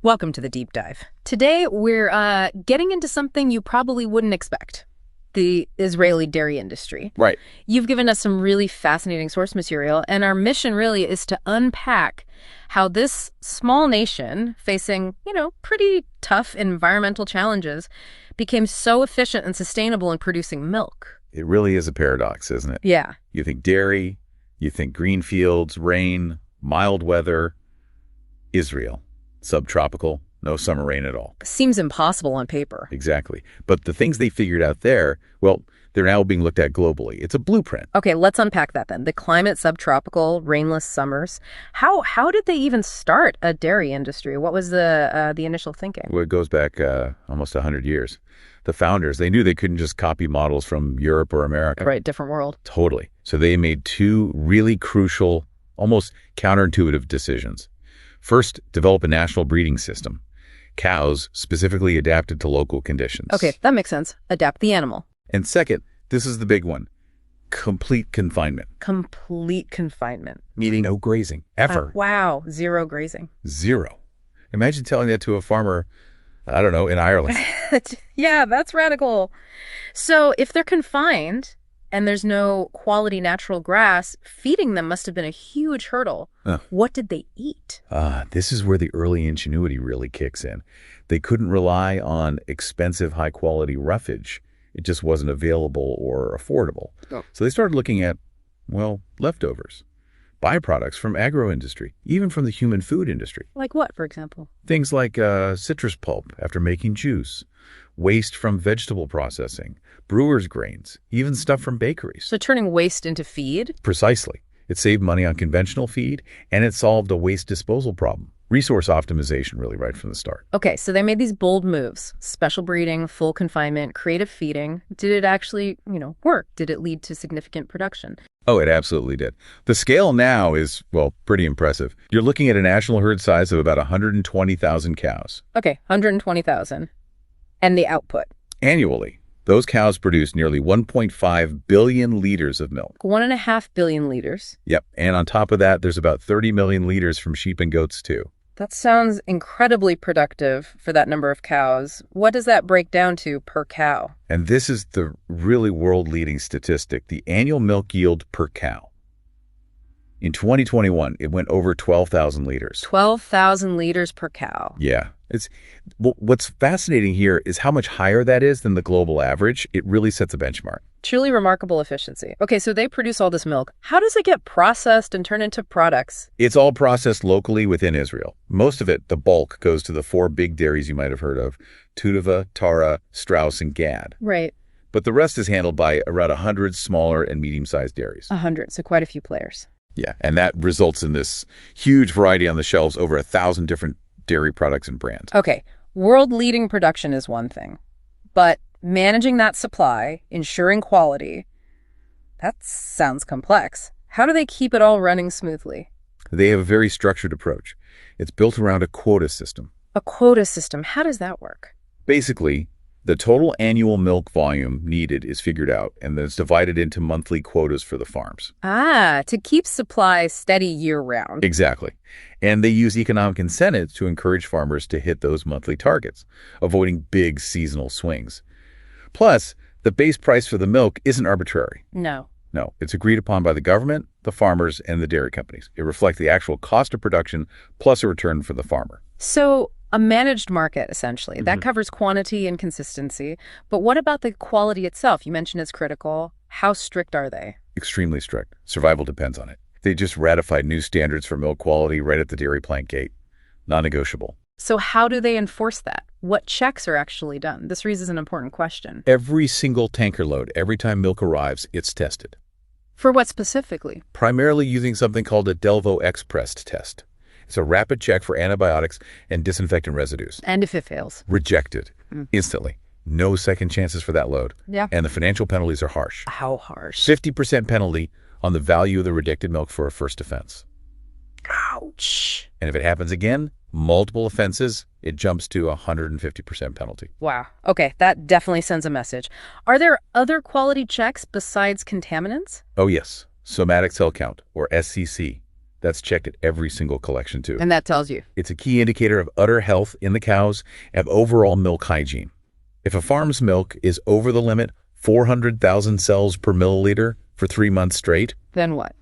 Welcome to the deep dive. Today, we're getting into something you probably wouldn't expect. The Israeli dairy industry. Right. You've given us some really fascinating source material, and our mission really is to unpack how this small nation, facing, pretty tough environmental challenges, became so efficient and sustainable in producing milk. It really is a paradox, isn't it? Yeah. You think dairy, you think green fields, rain, mild weather. Israel, subtropical, no summer rain at all. Seems impossible on paper. Exactly. But the things they figured out there, well, they're now being looked at globally. It's a blueprint. Okay, let's unpack that then. The climate, subtropical, rainless summers. How did they even start a dairy industry? What was the initial thinking? Well, it goes back almost 100 years. The founders, they knew they couldn't just copy models from Europe or America. Right, different world. Totally. So they made two really crucial, almost counterintuitive decisions. First, develop a national breeding system. Cows specifically adapted to local conditions. Okay, that makes sense. Adapt the animal. And second, this is the big one, complete confinement. Complete confinement. Meaning no grazing, ever. Wow, zero grazing. Zero. Imagine telling that to a farmer, I don't know, in Ireland. Yeah, that's radical. So if they're confined and there's no quality natural grass, feeding them must have been a huge hurdle. What did they eat? This is where the early ingenuity really kicks in. They couldn't rely on expensive, high-quality roughage. It just wasn't available or affordable. Oh. So they started looking at, leftovers, byproducts from agro-industry, even from the human food industry. Like what, for example? Things like citrus pulp after making juice, waste from vegetable processing, brewer's grains, even stuff from bakeries. So turning waste into feed? Precisely. It saved money on conventional feed, and it solved a waste disposal problem. Resource optimization, really, right from the start. Okay, so they made these bold moves. Special breeding, full confinement, creative feeding. Did it actually, work? Did it lead to significant production? Oh, it absolutely did. The scale now is, pretty impressive. You're looking at a national herd size of about 120,000 cows. Okay, 120,000. And the output? Annually, those cows produce nearly 1.5 billion liters of milk. 1.5 billion liters. Yep. And on top of that, there's about 30 million liters from sheep and goats, too. That sounds incredibly productive for that number of cows. What does that break down to per cow? And this is the really world-leading statistic, the annual milk yield per cow. In 2021, it went over 12,000 liters. 12,000 liters per cow. Yeah. What's fascinating here is how much higher that is than the global average. It really sets a benchmark. Truly remarkable efficiency. Okay, so they produce all this milk. How does it get processed and turned into products? It's all processed locally within Israel. Most of it, the bulk, goes to the four big dairies you might have heard of, Tutiva, Tara, Strauss, and Gad. Right. But the rest is handled by around 100 smaller and medium-sized dairies. 100, so quite a few players. Yeah, and that results in this huge variety on the shelves, over 1,000 different dairy products and brands. Okay, world-leading production is one thing, but managing that supply, ensuring quality, that sounds complex. How do they keep it all running smoothly? They have a very structured approach. It's built around a quota system. A quota system, how does that work? Basically, the total annual milk volume needed is figured out, and then it's divided into monthly quotas for the farms. To keep supply steady year-round. Exactly. And they use economic incentives to encourage farmers to hit those monthly targets, avoiding big seasonal swings. Plus, the base price for the milk isn't arbitrary. No, it's agreed upon by the government, the farmers, and the dairy companies. It reflects the actual cost of production plus a return for the farmer. So a managed market, essentially. That covers quantity and consistency. But what about the quality itself? You mentioned it's critical. How strict are they? Extremely strict. Survival depends on it. They just ratified new standards for milk quality right at the dairy plant gate. Non-negotiable. So how do they enforce that? What checks are actually done? This raises an important question. Every single tanker load, every time milk arrives, it's tested. For what specifically? Primarily using something called a Delvo Express test. It's a rapid check for antibiotics and disinfectant residues. And if it fails? Rejected. Instantly. No second chances for that load. Yeah. And the financial penalties are harsh. How harsh? 50% penalty on the value of the rejected milk for a first offense. Ouch. And if it happens again, multiple offenses, it jumps to a 150% penalty. Wow. Okay, that definitely sends a message. Are there other quality checks besides contaminants? Oh, yes. Somatic cell count, or SCC. That's checked at every single collection, too. And that tells you. It's a key indicator of udder health in the cows and overall milk hygiene. If a farm's milk is over the limit, 400,000 cells per milliliter for 3 months straight, Then what?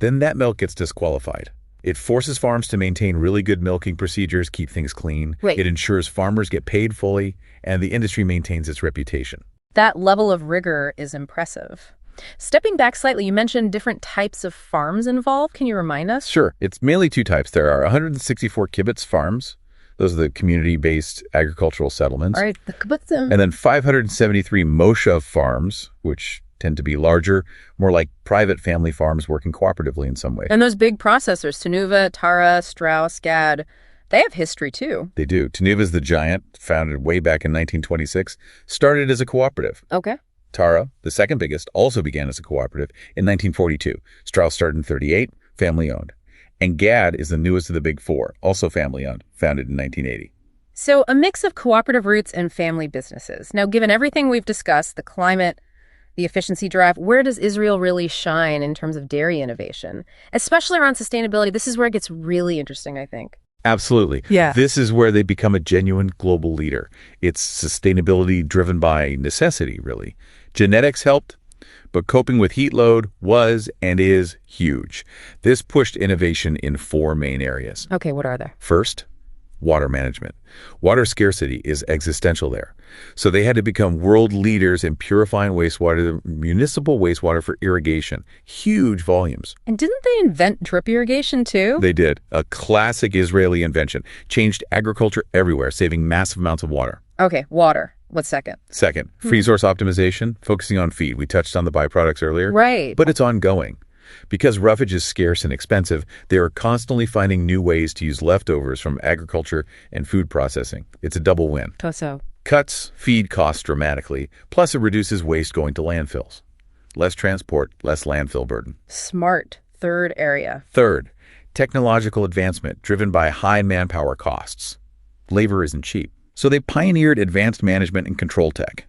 then that milk gets disqualified. It forces farms to maintain really good milking procedures, keep things clean. Wait. It ensures farmers get paid fully, and the industry maintains its reputation. That level of rigor is impressive. Stepping back slightly, you mentioned different types of farms involved. Can you remind us? Sure, it's mainly two types. There are 164 kibbutz farms. Those are the community-based agricultural settlements. All right, the kibbutzim. And then 573 moshav farms, which tend to be larger, more like private family farms working cooperatively in some way. And those big processors, Tenuva, Tara, Strauss, Gad, they have history too. They do. Tenuva's the giant, founded way back in 1926, started as a cooperative. Okay. Tara, the second biggest, also began as a cooperative in 1942. Strauss started in 38, family-owned. And Gad is the newest of the big four, also family-owned, founded in 1980. So a mix of cooperative roots and family businesses. Now, given everything we've discussed, the climate, the efficiency drive, where does Israel really shine in terms of dairy innovation? Especially around sustainability. This is where it gets really interesting, I think. Absolutely. Yeah. This is where they become a genuine global leader. It's sustainability driven by necessity, really. Genetics helped, but coping with heat load was and is huge. This pushed innovation in 4 main areas. Okay, what are they? First, water management. Water scarcity is existential there. So they had to become world leaders in purifying wastewater, municipal wastewater for irrigation. Huge volumes. And didn't they invent drip irrigation too? They did. A classic Israeli invention. Changed agriculture everywhere, saving massive amounts of water. Okay, water. What's second? Second, free source optimization, focusing on feed. We touched on the byproducts earlier. Right. But it's ongoing. Because roughage is scarce and expensive, they are constantly finding new ways to use leftovers from agriculture and food processing. It's a double win. Toso. Cuts feed costs dramatically, plus it reduces waste going to landfills. Less transport, less landfill burden. Smart. Third area. Third, technological advancement driven by high manpower costs. Labor isn't cheap. So they pioneered advanced management and control tech.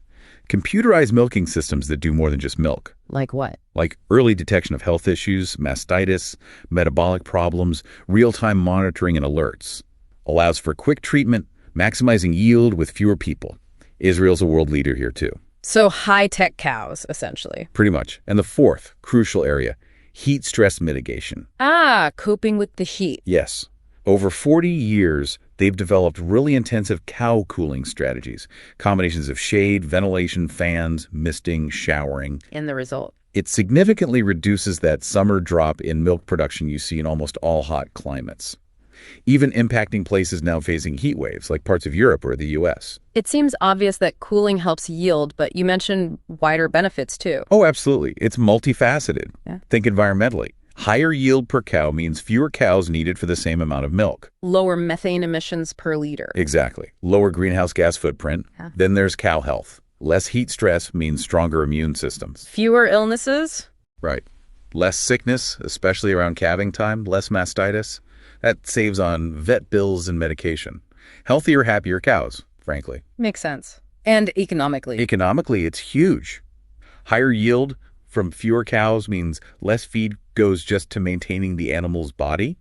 Computerized milking systems that do more than just milk. Like what? Like early detection of health issues, mastitis, metabolic problems, real-time monitoring and alerts. Allows for quick treatment, maximizing yield with fewer people. Israel's a world leader here too. So high-tech cows, essentially. Pretty much. And the fourth crucial area, heat stress mitigation. Ah, coping with the heat. Yes. Over 40 years, they've developed really intensive cow cooling strategies. Combinations of shade, ventilation, fans, misting, showering. And the result? It significantly reduces that summer drop in milk production you see in almost all hot climates, even impacting places now facing heat waves like parts of Europe or the U.S. It seems obvious that cooling helps yield, but you mentioned wider benefits too. Oh, absolutely. It's multifaceted. Yeah. Think environmentally. Higher yield per cow means fewer cows needed for the same amount of milk. Lower methane emissions per liter. Exactly. Lower greenhouse gas footprint. Yeah. Then there's cow health. Less heat stress means stronger immune systems. Fewer illnesses? Right. Less sickness, especially around calving time, less mastitis. That saves on vet bills and medication. Healthier, happier cows, frankly. Makes sense. And economically. Economically, it's huge. Higher yield from fewer cows means less feed goes just to maintaining the animal's body.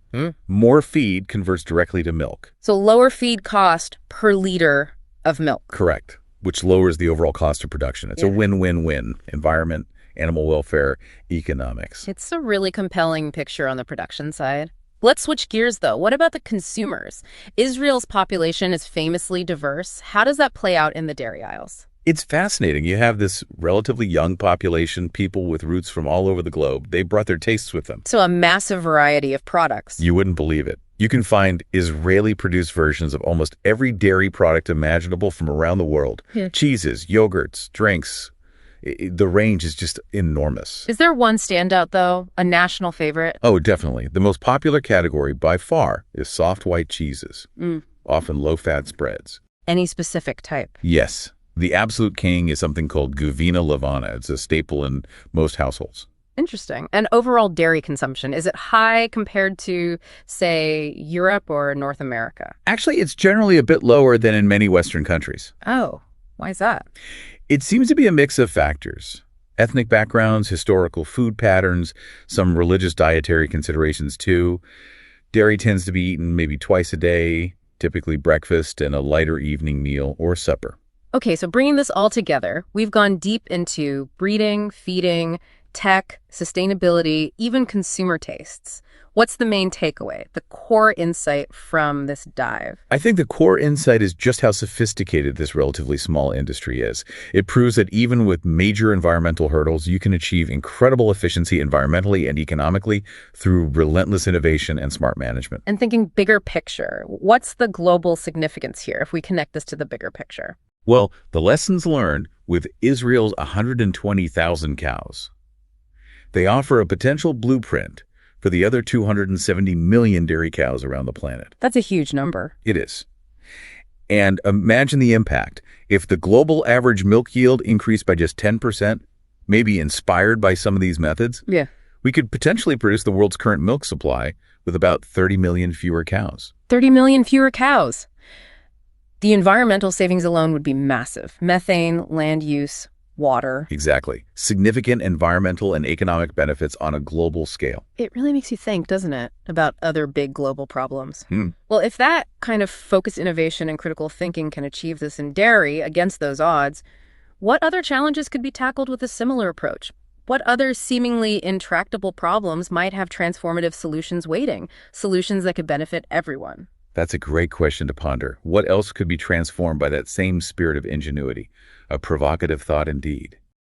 More feed converts directly to milk. So lower feed cost per liter of milk. Correct. Which lowers the overall cost of production. It's a win-win-win. Environment, animal welfare, economics. It's a really compelling picture on the production side. Let's switch gears, though. What about the consumers? Israel's population is famously diverse. How does that play out in the dairy aisles? It's fascinating. You have this relatively young population, people with roots from all over the globe. They brought their tastes with them. So a massive variety of products. You wouldn't believe it. You can find Israeli-produced versions of almost every dairy product imaginable from around the world. Cheeses, yogurts, drinks. The range is just enormous. Is there one standout, though? A national favorite? Oh, definitely. The most popular category by far is soft white cheeses, often low-fat spreads. Any specific type? Yes. The absolute king is something called Guvina Levana. It's a staple in most households. Interesting. And overall dairy consumption, is it high compared to, say, Europe or North America? Actually, it's generally a bit lower than in many Western countries. Oh, why is that? It seems to be a mix of factors. Ethnic backgrounds, historical food patterns, some religious dietary considerations too. Dairy tends to be eaten maybe twice a day, typically breakfast and a lighter evening meal or supper. Okay, so bringing this all together, we've gone deep into breeding, feeding, tech, sustainability, even consumer tastes. What's the main takeaway, the core insight from this dive? I think the core insight is just how sophisticated this relatively small industry is. It proves that even with major environmental hurdles, you can achieve incredible efficiency environmentally and economically through relentless innovation and smart management. And thinking bigger picture, what's the global significance here if we connect this to the bigger picture? Well, the lessons learned with Israel's 120,000 cows. They offer a potential blueprint for the other 270 million dairy cows around the planet. That's a huge number. It is. And imagine the impact. If the global average milk yield increased by just 10%, maybe inspired by some of these methods, Yeah. we could potentially produce the world's current milk supply with about 30 million fewer cows. 30 million fewer cows. The environmental savings alone would be massive. Methane, land use, water. Exactly. Significant environmental and economic benefits on a global scale. It really makes you think, doesn't it, about other big global problems? Hmm. Well, if that kind of focused innovation and critical thinking can achieve this in dairy against those odds, what other challenges could be tackled with a similar approach? What other seemingly intractable problems might have transformative solutions waiting, solutions that could benefit everyone? That's a great question to ponder. What else could be transformed by that same spirit of ingenuity? A provocative thought indeed.